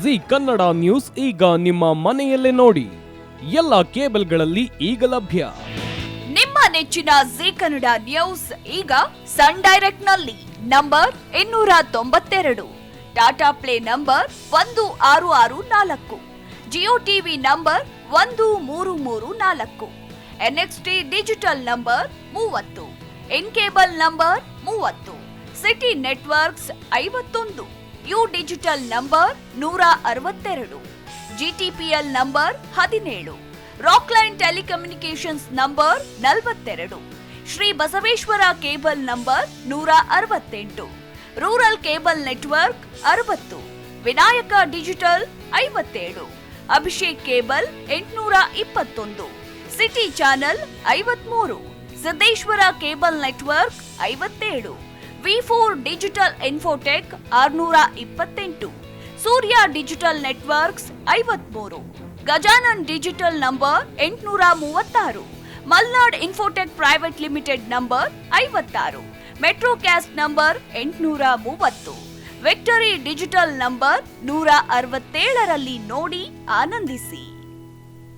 G Kannada news ಈಗ ನಿಮ್ಮ ಮನೆಯಲ್ಲೇ ನೋಡಿ. ಎಲ್ಲ ಕೇಬಲ್ಗಳಲ್ಲಿ ಈಗ ಲಭ್ಯ. ನಿಮ್ಮ ನೆಚ್ಚಿನ ಜಿ ಕನ್ನಡ ನ್ಯೂಸ್ ಈಗ ಸನ್ ಡೈರೆಕ್ಟ್ ನಲ್ಲಿ number 292, Tata play number 1664, Jio TV number 1334, NXT digital number 30, N cable number 30, city networks 51, U digital number 162, GTPL number 17, Rockline telecommunications number 42, Shri Basaveshwara cable number 168, rural cable network 60, Vinayaka digital 57, Abhishek cable 821, city channel 53, Siddeshwara cable network 57, V4 digital Infotech 628, ಸೂರ್ಯ digital networks 53, Gajanan digital number 836, Malnad Infotech private limited number 56, Metrocast number 830, Victory digital number 167ರಲ್ಲಿ ನೋಡಿ ಆನಂದಿಸಿ.